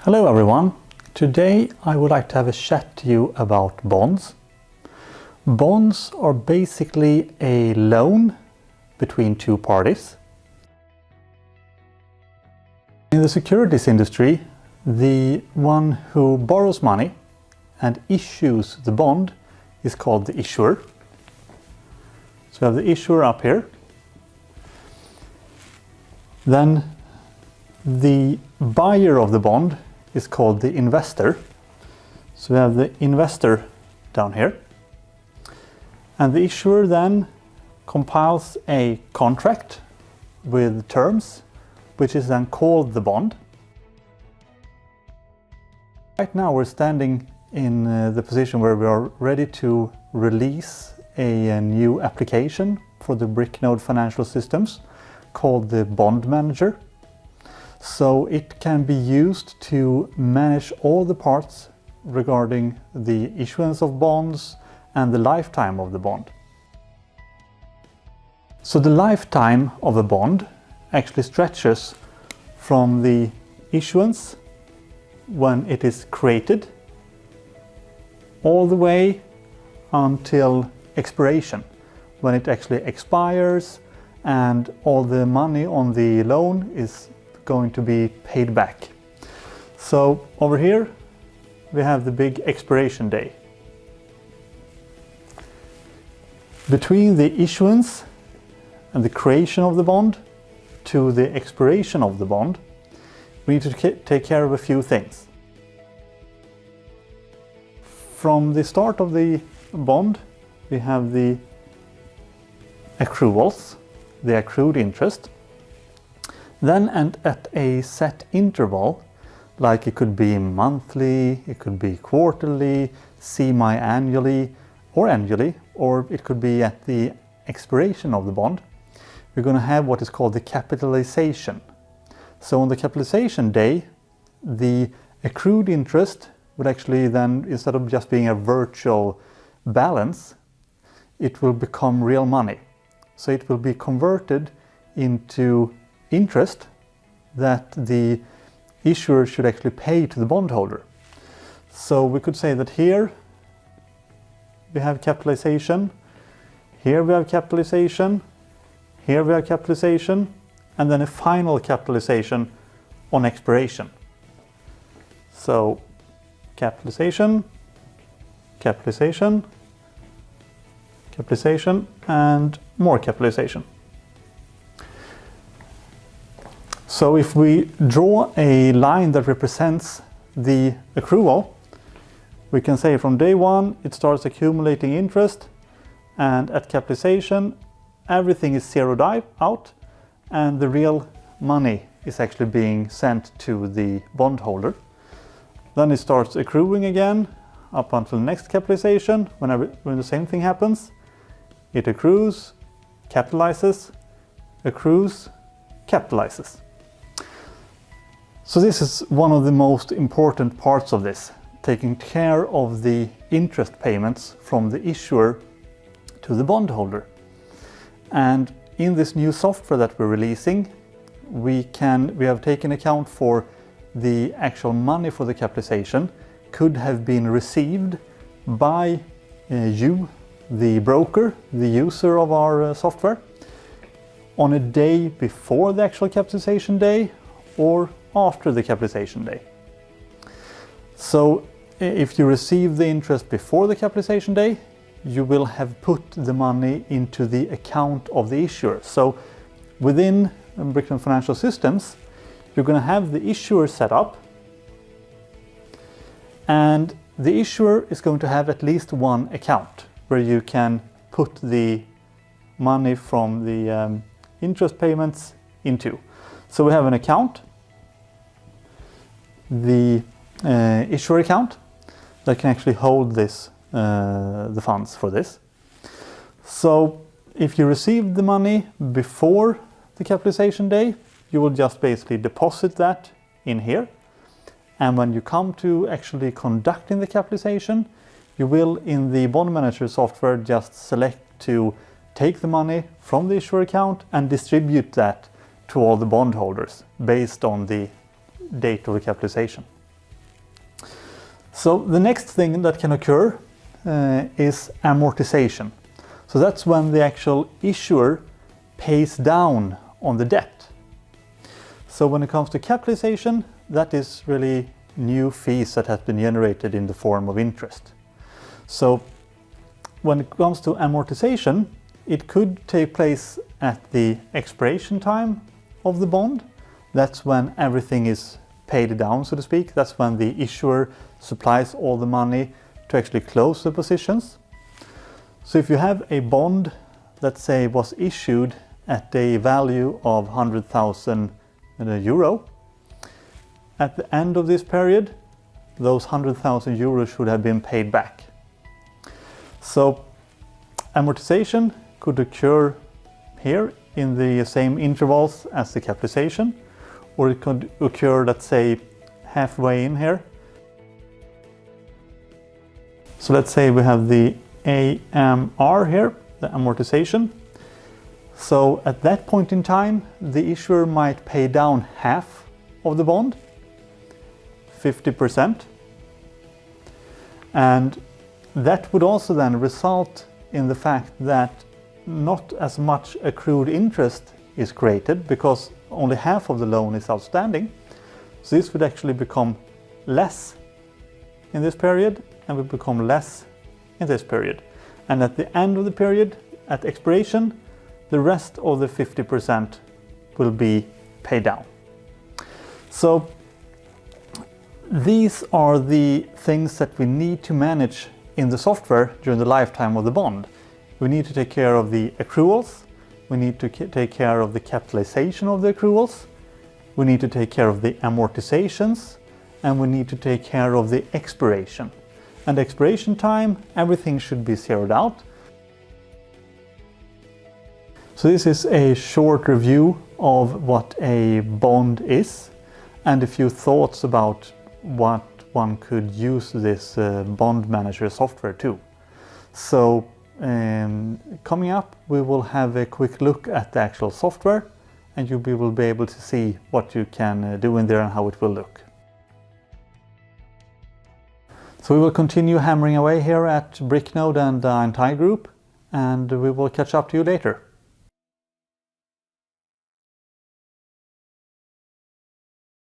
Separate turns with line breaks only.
Hello everyone. Today I would like to have a chat to you about bonds. Bonds are basically a loan between two parties. In the securities industry, the one who borrows money and issues the bond is called the issuer. So we have the issuer up here. Then the buyer of the bond is called the investor. So we have the investor down here. And the issuer then compiles a contract with terms, which is then called the bond. Right now we're standing in the position where we are ready to release a new application for the Bricknode financial systems called the Bond Manager. So it can be used to manage all the parts regarding the issuance of bonds and the lifetime of the bond. So the lifetime of a bond actually stretches from the issuance when it is created all the way until expiration, when it actually expires and all the money on the loan is going to be paid back. So over here we have the big expiration day. Between the issuance and the creation of the bond to the expiration of the bond, we need to take care of a few things. From the start of the bond, we have the accruals, the accrued interest. Then and at a set interval, like it could be monthly, it could be quarterly, semi-annually or annually, or it could be at the expiration of the bond, we're going to have what is called the capitalization. So on the capitalization day, the accrued interest would actually then, instead of just being a virtual balance, it will become real money. So it will be converted into interest that the issuer should actually pay to the bondholder. So we could say that here we have capitalization, here we have capitalization, here we have capitalization, and then a final capitalization on expiration. So capitalization, capitalization, capitalization, and more capitalization. So if we draw a line that represents the accrual, we can say from day one it starts accumulating interest, and at capitalization everything is zeroed out and the real money is actually being sent to the bondholder. Then it starts accruing again up until the next capitalization. When the same thing happens, it accrues, capitalizes, accrues, capitalizes. So this is one of the most important parts of this, taking care of the interest payments from the issuer to the bondholder. And in this new software that we're releasing, we have taken account for the actual money for the capitalization could have been received by you, the broker, the user of our software, on a day before the actual capitalization day or after the capitalization day. So if you receive the interest before the capitalization day, you will have put the money into the account of the issuer. So within Bricknode Financial Systems, you're going to have the issuer set up, and the issuer is going to have at least one account where you can put the money from the interest payments into. So we have an account, the issuer account, that can actually hold this, the funds for this. So if you receive the money before the capitalization day, you will just basically deposit that in here. And when you come to actually conducting the capitalization, you will, in the Bond Manager software, just select to take the money from the issuer account and distribute that to all the bondholders based on the date of the capitalization. So the next thing that can occur is amortization. So that's when the actual issuer pays down on the debt. So when it comes to capitalization, that is really new fees that have been generated in the form of interest. So when it comes to amortization, it could take place at the expiration time of the bond. That's when everything is paid down, so to speak. That's when the issuer supplies all the money to actually close the positions. So if you have a bond that, say, was issued at a value of 100,000 euro, at the end of this period, those 100,000 euros should have been paid back. So amortization could occur here in the same intervals as the capitalization, or it could occur, let's say, halfway in here. So let's say we have the AMR here, the amortization. So at that point in time, the issuer might pay down half of the bond, 50%. And that would also then result in the fact that not as much accrued interest is created because only half of the loan is outstanding. So this would actually become less in this period and will become less in this period. And at the end of the period, at expiration, the rest of the 50% will be paid down. So these are the things that we need to manage in the software during the lifetime of the bond. We need to take care of the accruals, we need to take care of the capitalization of the accruals, we need to take care of the amortizations, and we need to take care of the expiration. And expiration time, everything should be zeroed out. So this is a short review of what a bond is and a few thoughts about what one could use this bond manager software to. So coming up, we will have a quick look at the actual software and you will be able to see what you can do in there and how it will look. So we will continue hammering away here at Bricknode and the entire group, and we will catch up to you later.